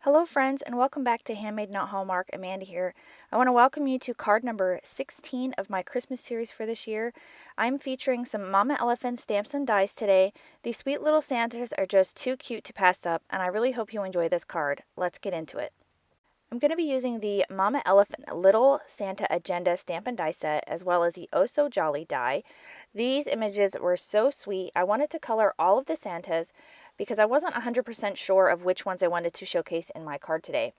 Hello friends, and welcome back to Handmade Not Hallmark. Amanda here. I want to welcome you to card number 16 of my Christmas series for this year. I'm featuring some Mama Elephant stamps and dies today. These sweet little Santas are just too cute to pass up, and I really hope you enjoy this card. Let's get into it. I'm going to be using the Mama Elephant Little Santa Agenda stamp and die set, as well as the Oh So Jolly die. These images were so sweet. I wanted to color all of the Santas because I wasn't 100% sure of which ones I wanted to showcase in my card today.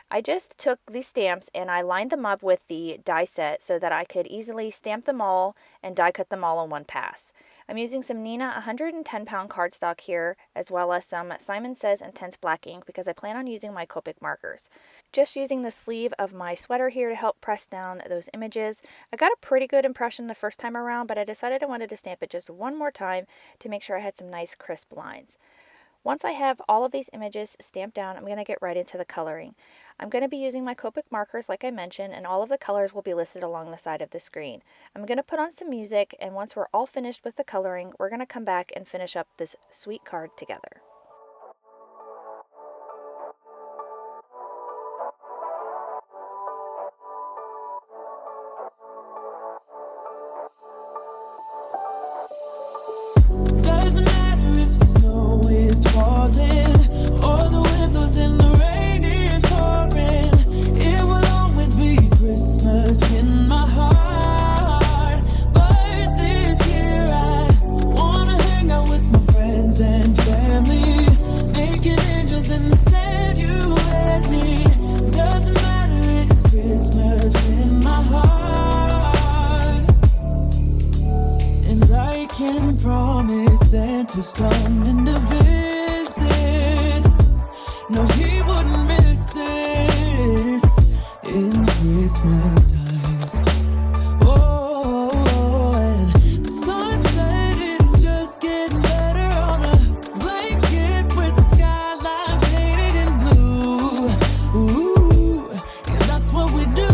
I just took these stamps and I lined them up with the die set so that I could easily stamp them all and die cut them all in one pass. I'm using some Neenah 110-pound cardstock here, as well as some Simon Says Intense Black ink because I plan on using my Copic markers. Just using the sleeve of my sweater here to help press down those images. I got a pretty good impression the first time around, but I decided I wanted to stamp it just one more time to make sure I had some nice crisp lines. Once I have all of these images stamped down, I'm going to get right into the coloring. I'm going to be using my Copic markers like I mentioned, and all of the colors will be listed along the side of the screen. I'm going to put on some music, and once we're all finished with the coloring, we're going to come back and finish up this sweet card together. Doesn't matter if the snow is falling or the wind blows and the rain is pouring. It will always be Christmas in my heart. But this year I wanna hang out with my friends and family, making angels in the sand, you and me. Doesn't matter, it is Christmas in my heart. And I can promise Santa's coming to visit. No, he wouldn't miss this in Christmas times. Oh, and the sun said it's just getting better on a blanket with the skyline painted in blue. Ooh, yeah, that's what we do.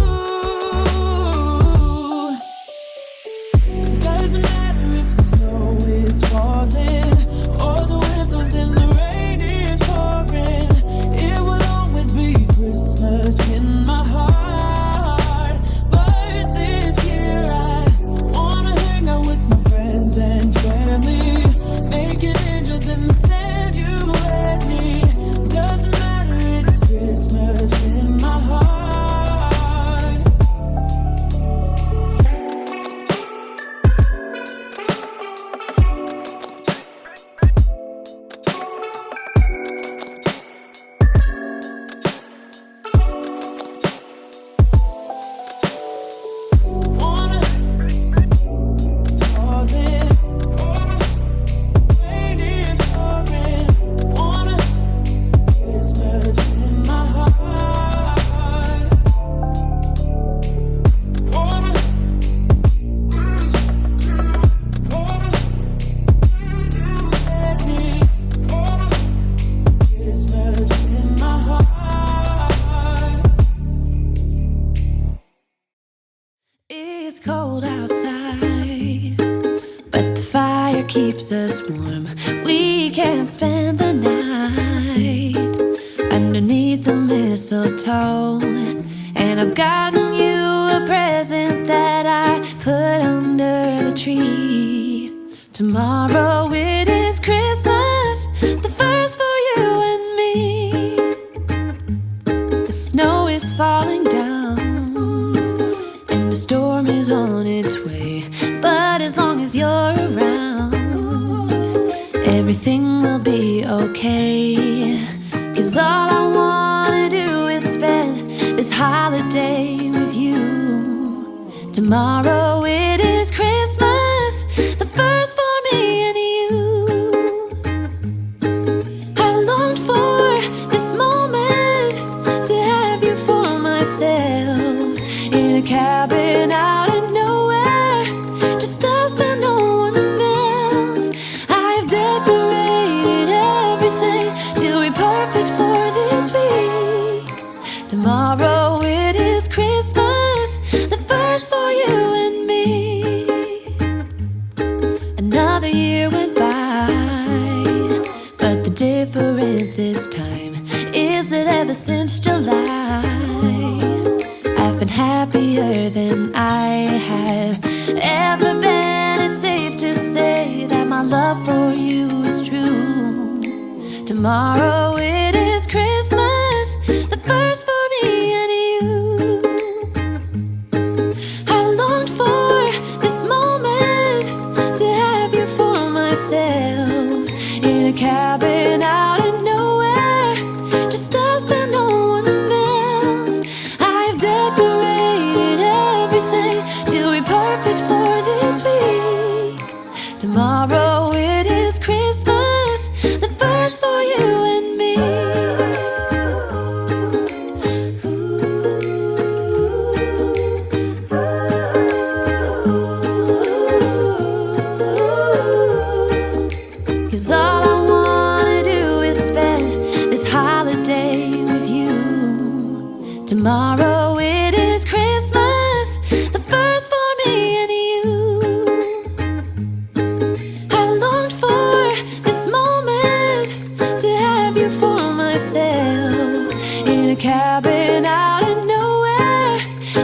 Doesn't matter if the snow is falling or the wind blows and the rain is pouring. It will always be Christmas in my heart. But this year I wanna hang out with my friends and family, making angels in the sand, you and me. Doesn't matter, it is Christmas in my heart. It's cold outside, but the fire keeps us warm. We can spend the night underneath the mistletoe. And I've gotten you a present that I put under the tree. Tomorrow it is Christmas, the first for you and me. The snow is falling down, the storm is on its way, but as long as you're around, everything will be okay. 'Cause all I wanna do is spend this holiday with you. Tomorrow it is Christmas, the first for me and you. I've longed for this moment to have you for myself, in a cabin out in nowhere, just us and no one else. I've decorated everything till we're perfect for this week. Tomorrow it is Christmas, the first for you and me. that ever since July, I've been happier than I have ever been. It's safe to say that my love for you is true. Tomorrow it is Christmas, the first for me and you. I've longed for this moment to have you for myself, in a cabin out in nowhere, just us and no one else. I've decorated everything till we're perfect for this week. Tomorrow it is Christmas, the first for you and me. Cause all I wanna do is spend this holiday with you. Tomorrow it is Christmas, the first for me and you. I've longed for this moment to have you for myself, in a cabin out in nowhere,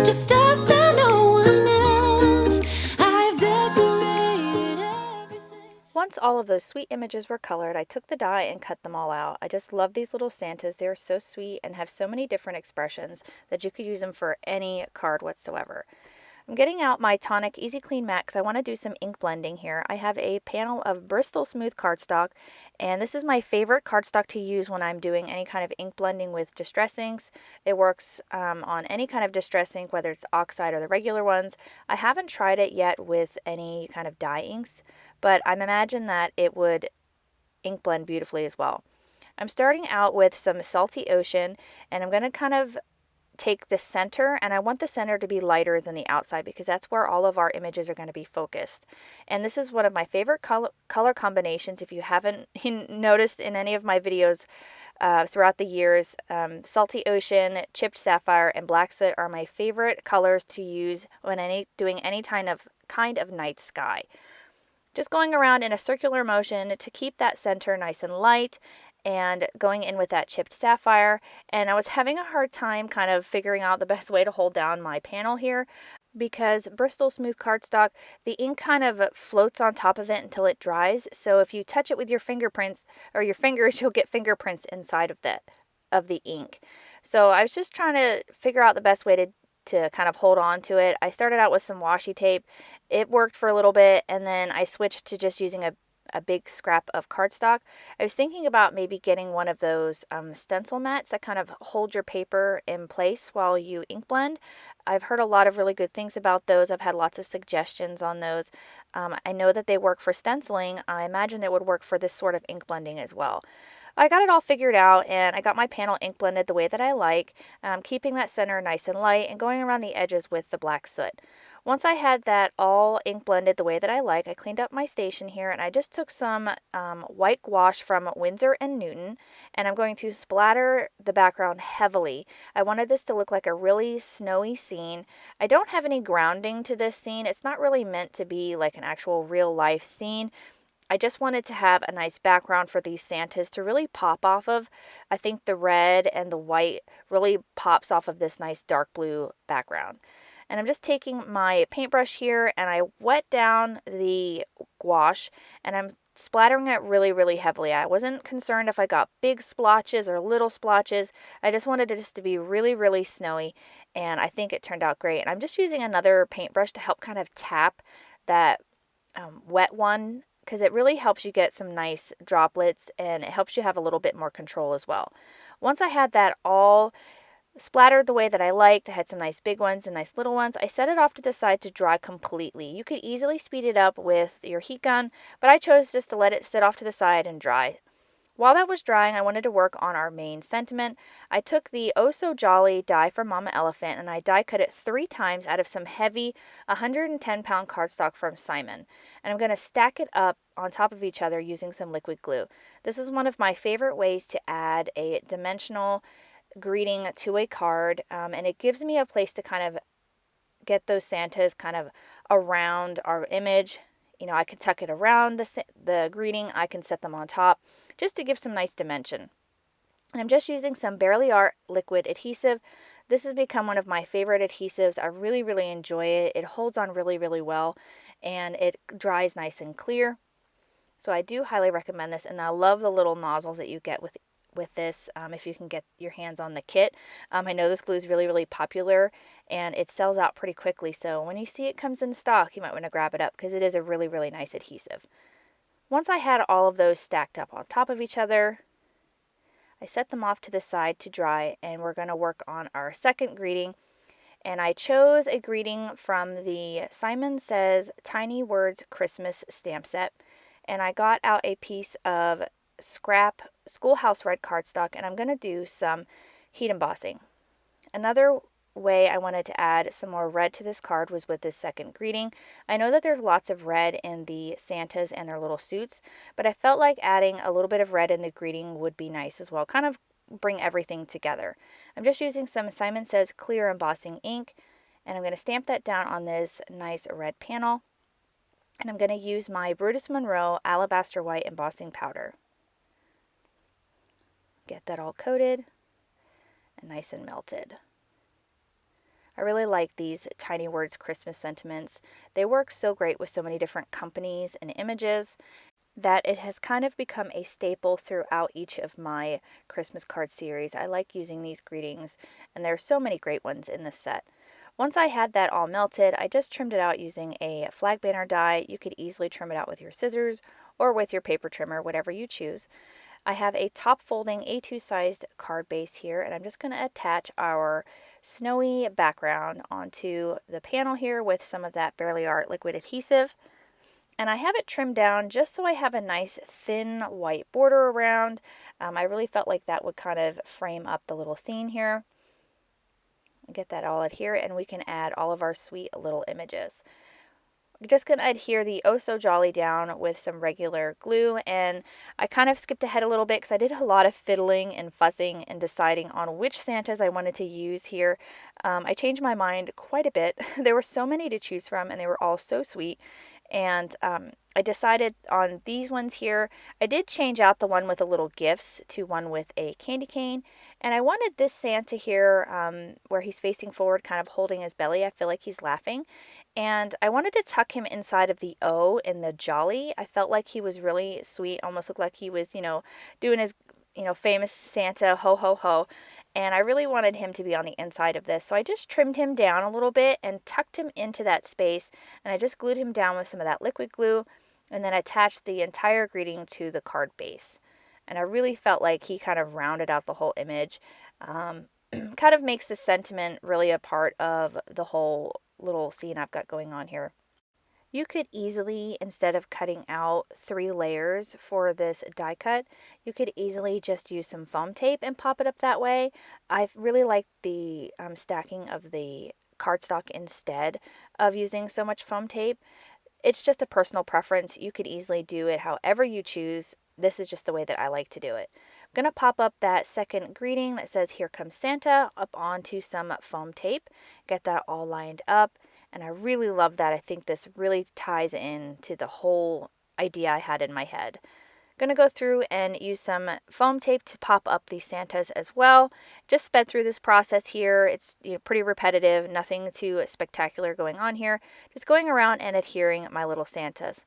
just us and no one else. I've decorated everything. Once all of those sweet images were colored, I took the die and cut them all out. I just love these little Santas. They're so sweet and have so many different expressions that you could use them for any card whatsoever. I'm getting out my Tonic Easy Clean Matte because I want to do some ink blending here. I have a panel of Bristol Smooth cardstock, and this is my favorite cardstock to use when I'm doing any kind of ink blending with distress inks. It works on any kind of distress ink, whether it's oxide or the regular ones. I haven't tried it yet with any kind of dye inks, but I imagine that it would ink blend beautifully as well. I'm starting out with some Salty Ocean, and I'm going to kind of take the center, and I want the center to be lighter than the outside because that's where all of our images are going to be focused. And this is one of my favorite color combinations. If you haven't noticed in any of my videos throughout the years, Salty Ocean, Chipped Sapphire, and Black Soot are my favorite colors to use when doing any kind of night sky. Just going around in a circular motion to keep that center nice and light, and going in with that Chipped Sapphire. And I was having a hard time kind of figuring out the best way to hold down my panel here because Bristol Smooth cardstock, the ink kind of floats on top of it until it dries. So if you touch it with your fingerprints or your fingers, you'll get fingerprints inside of the ink. So I was just trying to figure out the best way to kind of hold on to it. I started out with some washi tape. It worked for a little bit, and then I switched to just using a big scrap of cardstock. I was thinking about maybe getting one of those stencil mats that kind of hold your paper in place while you ink blend. I've heard a lot of really good things about those. I've had lots of suggestions on those. I know that they work for stenciling. I imagine it would work for this sort of ink blending as well. I got it all figured out, and I got my panel ink blended the way that I like, keeping that center nice and light and going around the edges with the Black Soot. Once I had that all ink blended the way that I like, I cleaned up my station here, and I just took some white gouache from Winsor & Newton, and I'm going to splatter the background heavily. I wanted this to look like a really snowy scene. I don't have any grounding to this scene. It's not really meant to be like an actual real life scene. I just wanted to have a nice background for these Santas to really pop off of. I think the red and the white really pops off of this nice dark blue background. And I'm just taking my paintbrush here, and I wet down the gouache, and I'm splattering it really, really heavily. I wasn't concerned if I got big splotches or little splotches. I just wanted it just to be really, really snowy, and I think it turned out great. And I'm just using another paintbrush to help kind of tap that wet one, because it really helps you get some nice droplets, and it helps you have a little bit more control as well. Once I had that all splattered the way that I liked, I had some nice big ones and nice little ones, I set it off to the side to dry completely. You could easily speed it up with your heat gun, but I chose just to let it sit off to the side and dry. While that was drying, I wanted to work on our main sentiment. I took the Oh So Jolly die from Mama Elephant, and I die cut it 3 times out of some heavy 110-pound cardstock from Simon. And I'm going to stack it up on top of each other using some liquid glue. This is one of my favorite ways to add a dimensional greeting to a card, and it gives me a place to kind of get those Santas kind of around our image. You know, I can tuck it around the greeting. I can set them on top just to give some nice dimension. And I'm just using some Barely Art liquid adhesive. This has become one of my favorite adhesives. I really, really enjoy it. It holds on really, really well, and it dries nice and clear. So I do highly recommend this, and I love the little nozzles that you get with this if you can get your hands on the kit. I know this glue is really, really popular, and it sells out pretty quickly, so when you see it comes in stock, you might want to grab it up because it is a really, really nice adhesive. Once I had all of those stacked up on top of each other, I set them off to the side to dry, and we're going to work on our second greeting. And I chose a greeting from the Simon Says Tiny Words Christmas stamp set. And I got out a piece of scrap schoolhouse red cardstock, and I'm going to do some heat embossing. Another way I wanted to add some more red to this card was with this second greeting. I know that there's lots of red in the Santas and their little suits, but I felt like adding a little bit of red in the greeting would be nice as well, kind of bring everything together. I'm just using some Simon Says clear embossing ink, and I'm going to stamp that down on this nice red panel. And I'm going to use my Brutus Monroe Alabaster White embossing powder. Get that all coated and nice and melted. I really like these Tiny Words Christmas sentiments. They work so great with so many different companies and images that it has kind of become a staple throughout each of my Christmas card series. I like using these greetings, and there are so many great ones in this set. Once I had that all melted, I just trimmed it out using a flag banner die. You could easily trim it out with your scissors or with your paper trimmer, whatever you choose. I have a top folding A2 sized card base here, and I'm just going to attach our snowy background onto the panel here with some of that Barely Art liquid adhesive. And I have it trimmed down just so I have a nice thin white border around. I really felt like that would kind of frame up the little scene here. Get that all adhere, and we can add all of our sweet little images. I'm just going to adhere the Oh So Jolly down with some regular glue, and I kind of skipped ahead a little bit because I did a lot of fiddling and fussing and deciding on which Santas I wanted to use here. I changed my mind quite a bit. There were so many to choose from, and they were all so sweet. And I decided on these ones here. I did change out the one with the little gifts to one with a candy cane. And I wanted this Santa here where he's facing forward, kind of holding his belly. I feel like he's laughing. And I wanted to tuck him inside of the O in the jolly. I felt like he was really sweet, almost looked like he was, doing his, famous Santa ho ho ho. And I really wanted him to be on the inside of this. So I just trimmed him down a little bit and tucked him into that space. And I just glued him down with some of that liquid glue and then attached the entire greeting to the card base. And I really felt like he kind of rounded out the whole image. Kind of makes the sentiment really a part of the whole little scene I've got going on here. You could easily, instead of cutting out 3 layers for this die cut, you could easily just use some foam tape and pop it up that way. I really like the stacking of the cardstock instead of using so much foam tape. It's just a personal preference. You could easily do it however you choose. This is just the way that I like to do it. I'm going to pop up that second greeting that says Here Comes Santa up onto some foam tape. Get that all lined up. And I really love that. I think this really ties in to the whole idea I had in my head. I'm going to go through and use some foam tape to pop up these Santas as well. Just sped through this process here. It's pretty repetitive, nothing too spectacular going on here. Just going around and adhering my little Santas.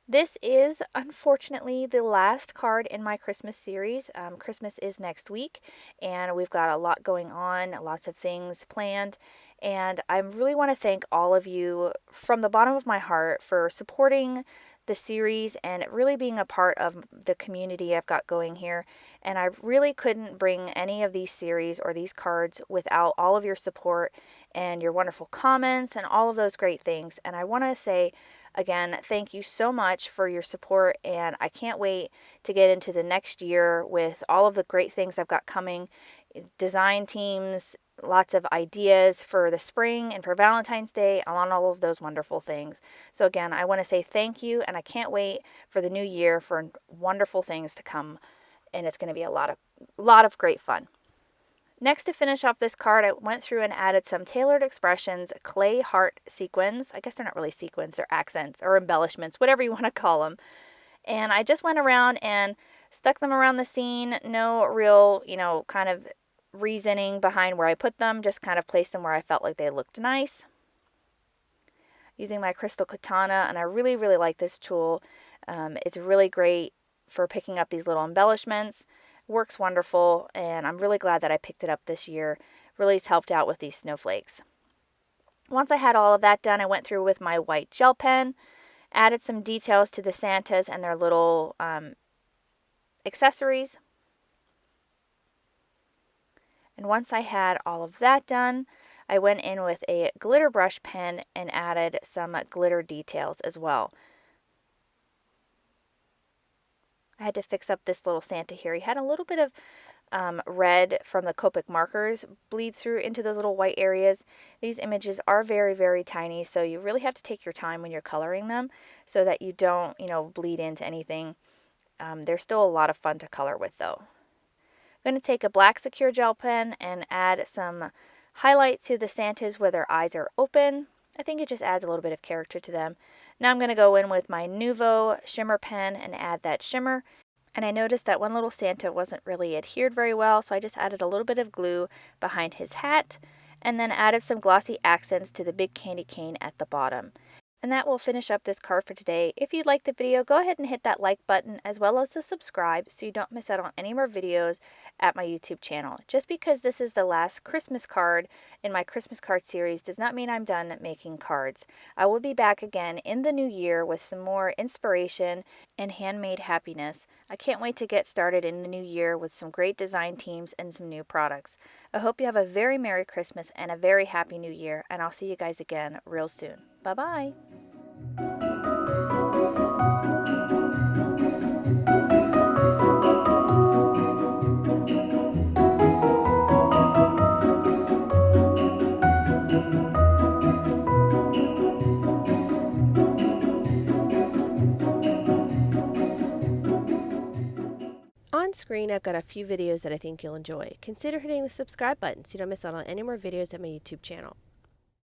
This is, unfortunately, the last card in my Christmas series. Christmas is next week, and we've got a lot going on, lots of things planned. And I really want to thank all of you from the bottom of my heart for supporting the series and really being a part of the community I've got going here. And I really couldn't bring any of these series or these cards without all of your support and your wonderful comments and all of those great things. And I want to say, again, thank you so much for your support, and I can't wait to get into the next year with all of the great things I've got coming. Design teams, lots of ideas for the spring and for Valentine's Day, on all of those wonderful things. So again, I want to say thank you, and I can't wait for the new year for wonderful things to come, and it's going to be a lot of great fun. Next, to finish off this card, I went through and added some Tailored Expressions clay heart sequins. I guess they're not really sequins, they're accents or embellishments, whatever you want to call them. And I just went around and Stuck them around the scene. No real, kind of reasoning behind where I put them. Just kind of placed them where I felt like they looked nice. Using my crystal katana, and I really, really like this tool. It's really great for picking up these little embellishments. Works wonderful, and I'm really glad that I picked it up this year. Really has helped out with these snowflakes. Once I had all of that done, I went through with my white gel pen, added some details to the Santas and their little accessories. And once I had all of that done, I went in with a glitter brush pen and added some glitter details as well. I had to fix up this little Santa here. He had a little bit of red from the Copic markers bleed through into those little white areas. These images are very, very tiny, so you really have to take your time when you're coloring them so that you don't, bleed into anything. They're still a lot of fun to color with, though. I'm going to take a black secure gel pen and add some highlight to the Santas where their eyes are open. I think it just adds a little bit of character to them. Now I'm going to go in with my Nuvo shimmer pen and add that shimmer. And I noticed that one little Santa wasn't really adhered very well, so I just added a little bit of glue behind his hat and then added some glossy accents to the big candy cane at the bottom. And that will finish up this card for today. If you liked the video, go ahead and hit that like button as well as the subscribe so you don't miss out on any more videos at my YouTube channel. Just because this is the last Christmas card in my Christmas card series does not mean I'm done making cards. I will be back again in the new year with some more inspiration and handmade happiness. I can't wait to get started in the new year with some great design teams and some new products. I hope you have a very Merry Christmas and a very Happy New Year, and I'll see you guys again real soon. Bye-bye. On screen, I've got a few videos that I think you'll enjoy. Consider hitting the subscribe button so you don't miss out on any more videos at my YouTube channel.